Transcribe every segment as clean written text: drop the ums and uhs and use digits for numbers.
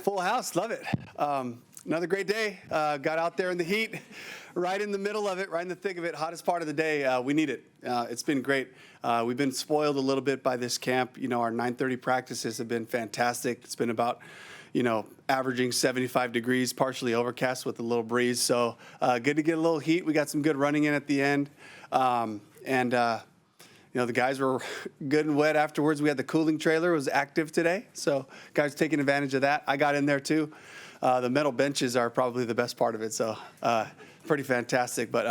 Full house, love it. Another great day. Got out there in the heat, right in the middle of it, right in the thick of it, hottest part of the day. We need it. It's been great. We've been spoiled a little bit by this camp. Our 9:30 practices have been fantastic. It's been about, averaging 75 degrees, partially overcast with a little breeze. So good to get a little heat. We got some good running in at the end. The guys were good and wet afterwards. We had the cooling trailer. It was active today. So guys taking advantage of that. I got in there too. The metal benches are probably the best part of it. So pretty fantastic. But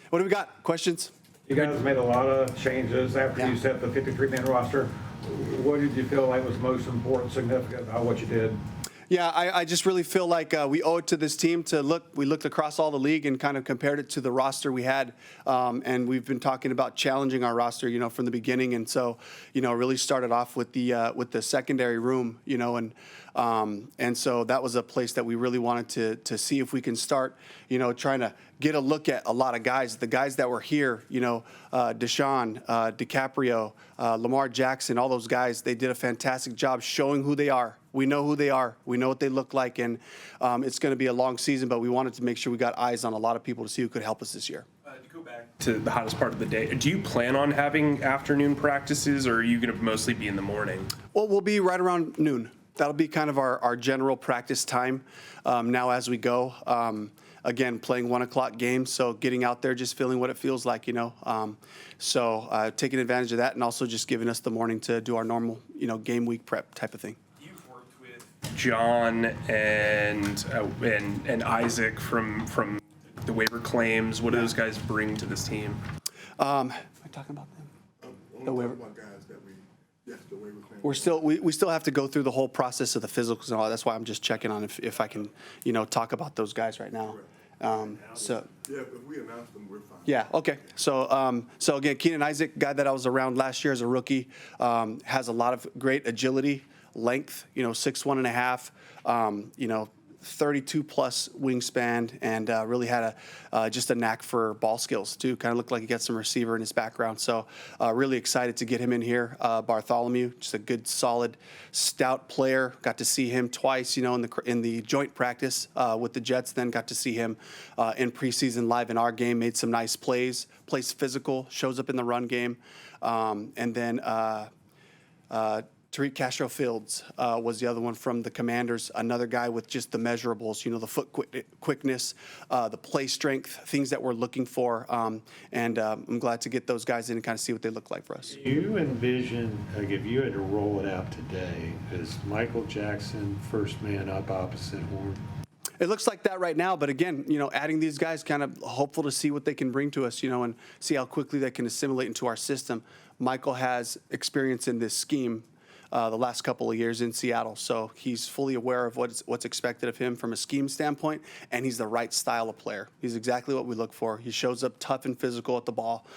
what do we got? Questions? You guys made a lot of changes after you set the 53-man roster. What did you feel like was most important, significant about what you did? Yeah, I just really feel like we owe it to this team to look. We looked across all the league and kind of compared it to the roster we had, and we've been talking about challenging our roster, from the beginning. And so, really started off with the secondary room, and so that was a place that we really wanted to see if we can start, trying to get a look at a lot of guys. The guys that were here, Deshaun, DiCaprio, Lamar Jackson, all those guys, they did a fantastic job showing who they are. We know who they are. We know what they look like, and it's going to be a long season, but we wanted to make sure we got eyes on a lot of people to see who could help us this year. To go back to the hottest part of the day, do you plan on having afternoon practices, or are you going to mostly be in the morning? Well, we'll be right around noon. That'll be kind of our general practice time now as we go. Again, playing 1 o'clock games, so getting out there, just feeling what it feels like, So taking advantage of that, and also just giving us the morning to do our normal, game week prep type of thing. John and Isaac from the waiver claims. What do those guys bring to this team? Am I talking about them? The waiver guys that the waiver claims. We still have to go through the whole process of the physicals and all. That's why I'm just checking on if I can talk about those guys right now. If we announce them, we're fine. Yeah. Okay. So again, Keenan Isaac, guy that I was around last year as a rookie, has a lot of great agility. Length, 6'1.5", 32 plus wingspan, and really had just a knack for ball skills too. Kind of looked like he got some receiver in his background. So really excited to get him in here. Bartholomew, just a good, solid, stout player. Got to see him twice, in the joint practice with the Jets. Then got to see him in preseason live in our game. Made some nice plays. Plays physical. Shows up in the run game, and then. Tariq Castro Fields was the other one from the Commanders, another guy with just the measurables, the foot quickness, the play strength, things that we're looking for. And I'm glad to get those guys in and kind of see what they look like for us. Do you envision, if you had to roll it out today, is Michael Jackson first man up opposite Horn? It looks like that right now, but again, adding these guys, kind of hopeful to see what they can bring to us, and see how quickly they can assimilate into our system. Michael has experience in this scheme the last couple of years in Seattle, so he's fully aware of what's expected of him from a scheme standpoint, and he's the right style of player. He's exactly what we look for. He shows up tough and physical at the ball.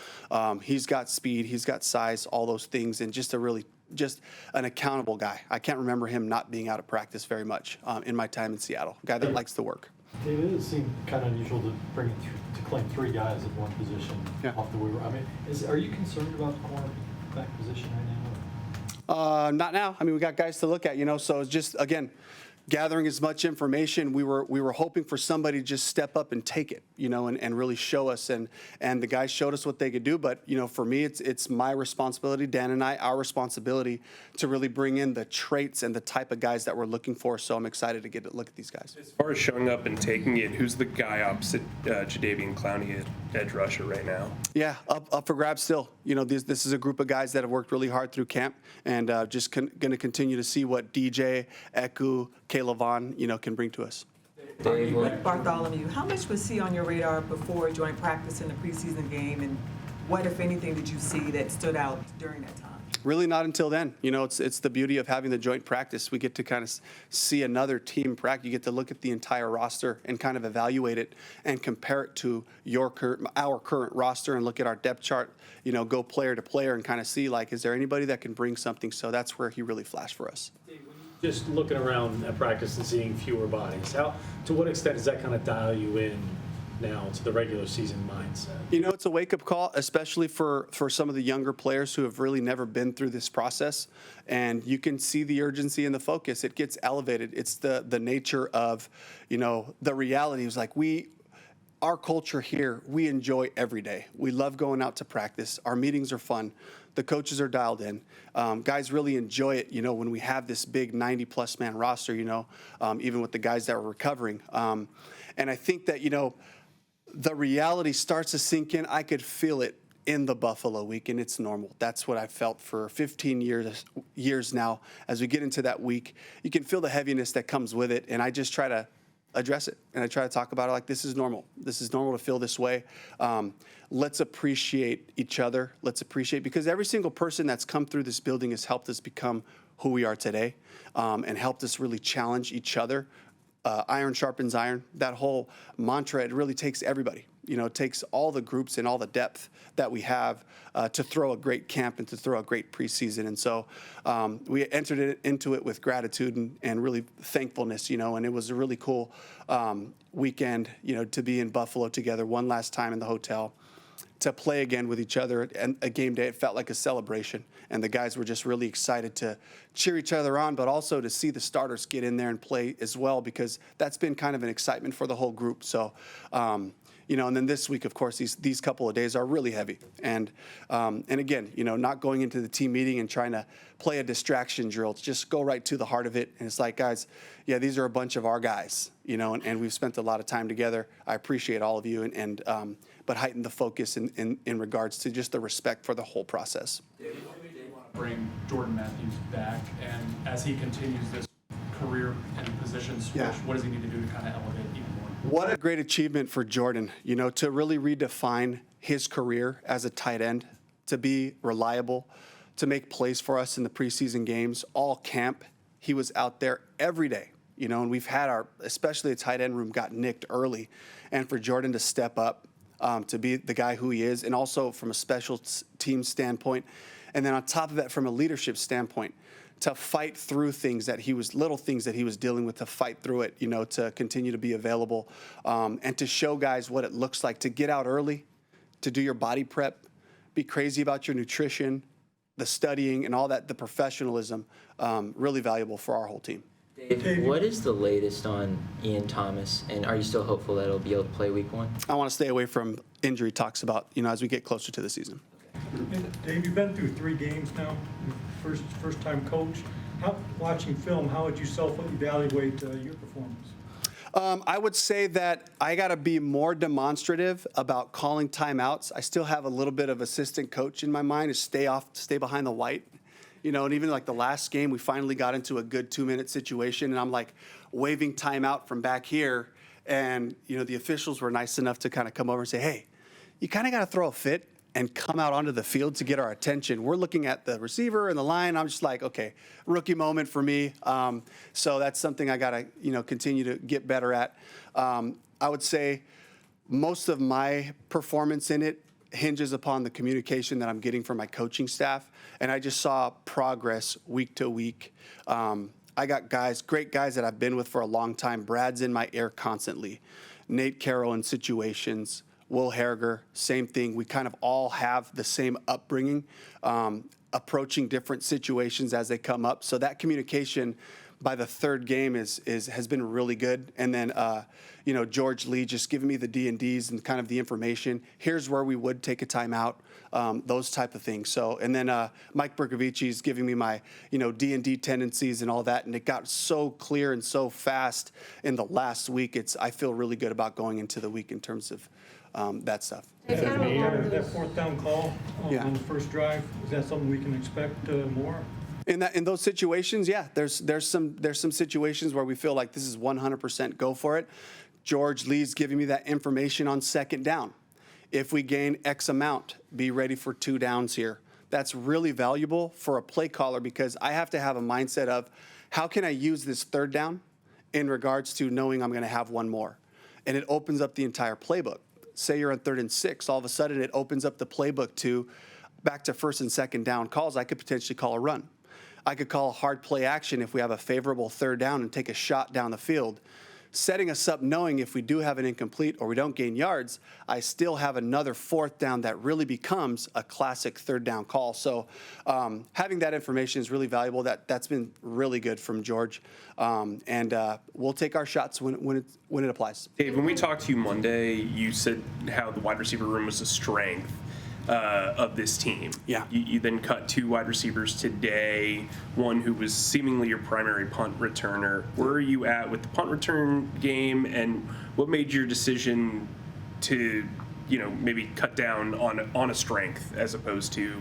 He's got speed, he's got size, all those things, and just an accountable guy. I can't remember him not being out of practice very much in my time in Seattle. A guy that likes to work. David, it seemed kind of unusual to claim 3 guys at one position off the waiver. I mean, are you concerned about the cornerback position right now? Not now. I mean, we got guys to look at, so it's just, again, gathering as much information. We were hoping for somebody to just step up and take it, and really show us. And the guys showed us what they could do. But, for me, it's my responsibility, Dan and our responsibility to really bring in the traits and the type of guys that we're looking for. So I'm excited to get a look at these guys. As far as showing up and taking it, who's the guy opposite Jadeveon Clowney at edge rusher right now? Yeah, up for grabs still. This is a group of guys that have worked really hard through camp, and just going to continue to see what DJ, Eku, Caleb Vaughn, can bring to us. With Bartholomew, how much was he on your radar before joint practice in the preseason game, and what, if anything, did you see that stood out during that time? Really not until then. It's the beauty of having the joint practice. We get to kind of see another team practice. You get to look at the entire roster and kind of evaluate it and compare it to our current roster and look at our depth chart, go player to player and kind of see, is there anybody that can bring something? So that's where he really flashed for us. Just looking around at practice and seeing fewer bodies, to what extent does that kind of dial you in now to the regular season mindset? You know, it's a wake-up call, especially for some of the younger players who have really never been through this process. And you can see the urgency and the focus. It gets elevated. It's the nature of, you know, the reality is like our culture here, we enjoy every day. We love going out to practice. Our meetings are fun. The coaches are dialed in. Guys really enjoy it, you know, when we have this big 90-plus man roster, you know, even with the guys that are recovering. And I think that, you know, the reality starts to sink in. I could feel it in the Buffalo week, and it's normal. That's what I've felt for 15 years now. As we get into that week, you can feel the heaviness that comes with it, and I just try to address it, and I try to talk about it like this is normal. This is normal to feel this way. Let's appreciate each other. Let's appreciate, because every single person that's come through this building has helped us become who we are today, and helped us really challenge each other. Iron sharpens iron. That whole mantra, it really takes everybody. You know, it takes all the groups and all the depth that we have to throw a great camp and to throw a great preseason. And so we entered into it with gratitude and really thankfulness, you know, and it was a really cool weekend, you know, to be in Buffalo together one last time in the hotel, to play again with each other. And a game day, it felt like a celebration. And the guys were just really excited to cheer each other on, but also to see the starters get in there and play as well, because that's been kind of an excitement for the whole group. So, you know, and then this week, of course, these couple of days are really heavy. And again, you know, not going into the team meeting and trying to play a distraction drill. It's just go right to the heart of it. And it's like, guys, yeah, these are a bunch of our guys, you know, and we've spent a lot of time together. I appreciate all of you, but heighten the focus in regards to just the respect for the whole process. They want to bring Jordan Matthews back, and as he continues this career and position switch, what does he need to do to kind of elevate even more? What a great achievement for Jordan, you know, to really redefine his career as a tight end, to be reliable, to make plays for us in the preseason games, all camp. He was out there every day, you know, and we've had especially the tight end room got nicked early. And for Jordan to step up, to be the guy who he is, and also from a special team standpoint, and then on top of that, from a leadership standpoint, to fight through little things that he was dealing with, to fight through it, you know, to continue to be available, and to show guys what it looks like to get out early, to do your body prep, be crazy about your nutrition, the studying and all that, the professionalism, really valuable for our whole team. Dave, what is the latest on Ian Thomas, and are you still hopeful that he'll be able to play week 1? I want to stay away from injury talks about, you know, as we get closer to the season. Dave, you've been through 3 games now, first time coach. Watching film, how would you self-evaluate your performance? I would say that I got to be more demonstrative about calling timeouts. I still have a little bit of assistant coach in my mind, to stay behind the white. You know, and even like the last game, we finally got into a good 2-minute situation, and I'm like waving timeout from back here. And, you know, the officials were nice enough to kind of come over and say, hey, you kind of got to throw a fit and come out onto the field to get our attention. We're looking at the receiver and the line. I'm just like, okay, rookie moment for me. So that's something I got to, you know, continue to get better at. I would say most of my performance in it hinges upon the communication that I'm getting from my coaching staff. And I just saw progress week to week. I got great guys that I've been with for a long time. Brad's in my ear constantly. Nate Carroll in situations. Will Harriger, same thing. We kind of all have the same upbringing, approaching different situations as they come up. So that communication by the third game has been really good. And then, you know, George Lee just giving me the D&Ds and kind of the information. Here's where we would take a timeout, those type of things. So, and then Mike Berkovici's giving me my, you know, D&D tendencies and all that. And it got so clear and so fast in the last week. I feel really good about going into the week in terms of that stuff. That 4th down call Yeah. on the first drive, is that something we can expect more? In those situations, yeah, there's some situations where we feel like this is 100% go for it. George Lee's giving me that information on 2nd down. If we gain X amount, be ready for 2 downs here. That's really valuable for a play caller, because I have to have a mindset of how can I use this 3rd down in regards to knowing I'm going to have one more. And it opens up the entire playbook. Say you're on 3rd and 6, all of a sudden it opens up the playbook to back to 1st and 2nd down calls. I could potentially call a run. I could call a hard play action if we have a favorable 3rd down and take a shot down the field. setting us up knowing if we do have an incomplete or we don't gain yards, I still have another fourth down that really becomes a classic third down call. So having that information is really valuable. That's been really good from George. And we'll take our shots when it applies. Dave, when we talked to you Monday, you said how the wide receiver room was a strength of this team. Yeah. You then cut 2 wide receivers today, one who was seemingly your primary punt returner. Where are you at with the punt return game, and what made your decision to, maybe cut down on a strength as opposed to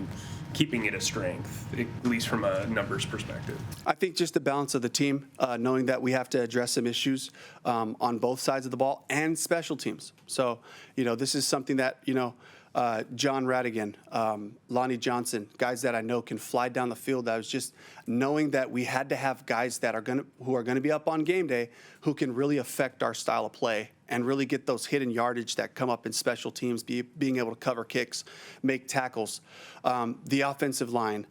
keeping it a strength, at least from a numbers perspective? I think just the balance of the team, knowing that we have to address some issues on both sides of the ball and special teams. So, this is something that, John Radigan, Lonnie Johnson, guys that I know can fly down the field. I was just knowing that we had to have guys that who are going to be up on game day who can really affect our style of play and really get those hidden yardage that come up in special teams, being able to cover kicks, make tackles, the offensive line,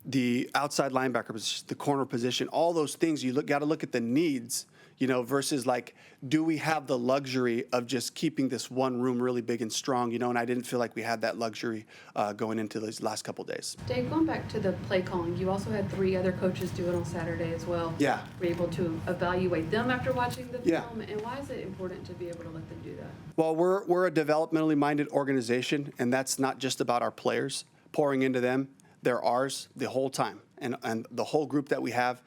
the outside linebacker position, the corner position, all those things. You got to look at the needs, versus like, do we have the luxury of just keeping this one room really big and strong, and I didn't feel like we had that luxury going into these last couple of days. Dave, going back to the play calling, you also had 3 other coaches do it on Saturday as well. Yeah. Were you able to evaluate them after watching the Yeah. film? And why is it important to be able to let them do that? Well, we're a developmentally minded organization, and that's not just about our players pouring into them. They're ours the whole time, and the whole group that we have,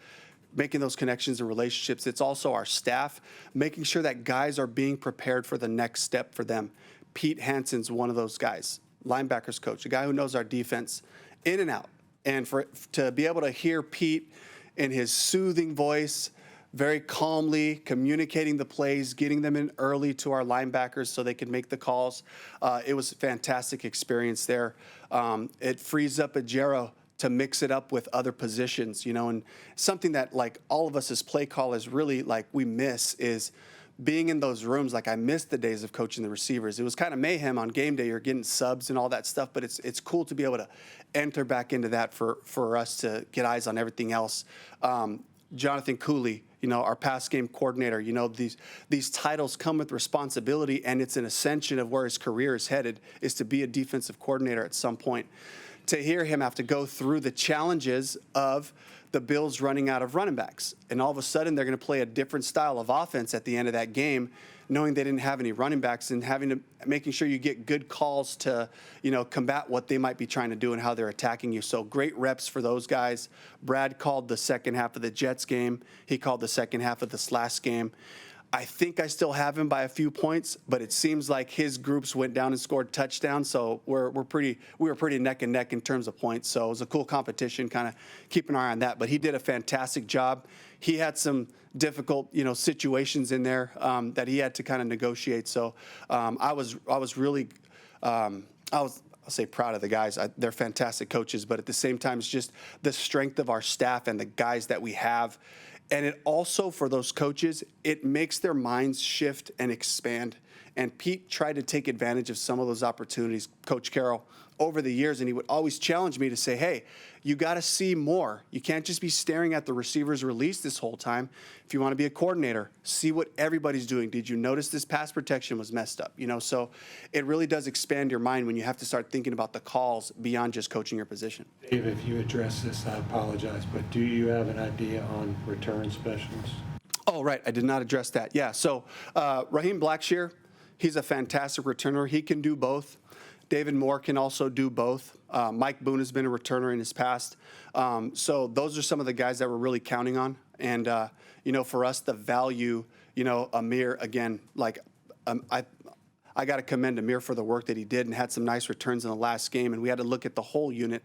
making those connections and relationships. It's also our staff, making sure that guys are being prepared for the next step for them. Pete Hansen's one of those guys, linebackers coach, a guy who knows our defense in and out. And to be able to hear Pete in his soothing voice, very calmly communicating the plays, getting them in early to our linebackers so they could make the calls. It was a fantastic experience there. It frees up Ajero to mix it up with other positions, and something that like all of us as play callers really like we miss is being in those rooms. Like I miss the days of coaching the receivers. It was kind of mayhem on game day. You're getting subs and all that stuff, but it's cool to be able to enter back into that for us to get eyes on everything else. Jonathan Cooley, our pass game coordinator, these titles come with responsibility, and it's an ascension of where his career is headed, is to be a defensive coordinator at some point. To hear him have to go through the challenges of the Bills running out of running backs, and all of a sudden they're going to play a different style of offense at the end of that game, knowing they didn't have any running backs, and making sure you get good calls to, combat what they might be trying to do and how they're attacking you. So great reps for those guys. Brad called the second half of the Jets game. He called the second half of this last game. I think I still have him by a few points, but it seems like his groups went down and scored touchdowns. So we were pretty neck and neck in terms of points. So it was a cool competition, kind of keep an eye on that. But he did a fantastic job. He had some difficult, situations in there that he had to kind of negotiate. So I was really, I'll say proud of the guys. They're fantastic coaches, but at the same time, it's just the strength of our staff and the guys that we have. And it also, for those coaches, it makes their minds shift and expand. And Pete tried to take advantage of some of those opportunities, Coach Carroll, over the years. And he would always challenge me to say, hey, you got to see more. You can't just be staring at the receiver's release this whole time. If you want to be a coordinator, see what everybody's doing. Did you notice this pass protection was messed up? So it really does expand your mind when you have to start thinking about the calls beyond just coaching your position. Dave, if you address this, I apologize, but do you have an idea on return specialists? Oh, right. I did not address that. Yeah. So Raheem Blackshear, he's a fantastic returner. He can do both. David Moore can also do both. Mike Boone has been a returner in his past. So those are some of the guys that we're really counting on. And, for us, the value, Amir, again, I got to commend Amir for the work that he did and had some nice returns in the last game. And we had to look at the whole unit,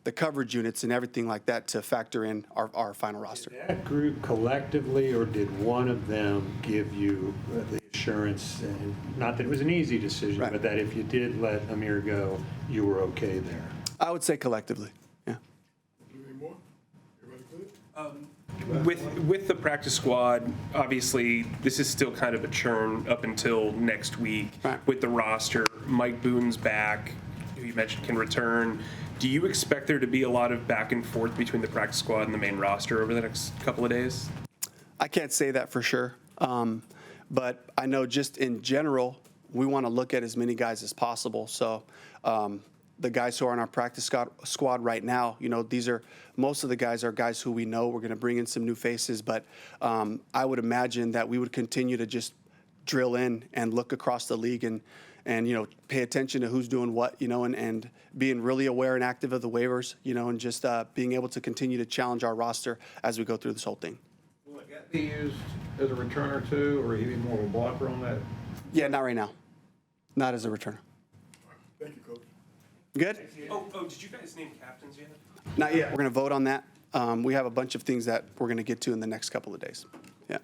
the coverage units and everything like that to factor in our final roster. Did that group collectively, or did one of them give you the assurance, and not that it was an easy decision, Right. but that if you did let Amir go, you were okay there? I would say collectively, yeah. Any more? Everybody good? With the practice squad, obviously, this is still kind of a churn up until next week. Right. With the roster, Mike Boone's back, who you mentioned can return. Do you expect there to be a lot of back and forth between the practice squad and the main roster over the next couple of days? I can't say that for sure. But I know just in general, we want to look at as many guys as possible. So the guys who are on our practice squad right now, most of the guys are guys who we know. We're going to bring in some new faces, but I would imagine that we would continue to just drill in and look across the league and pay attention to who's doing what, and being really aware and active of the waivers, and just being able to continue to challenge our roster as we go through this whole thing. Will it be used as a returner too, or he be more of a blocker on that? Yeah, not right now. Not as a returner. Thank you, Coach. Good? Oh, did you guys name captains yet? Not yet. We're going to vote on that. We have a bunch of things that we're going to get to in the next couple of days. Yeah.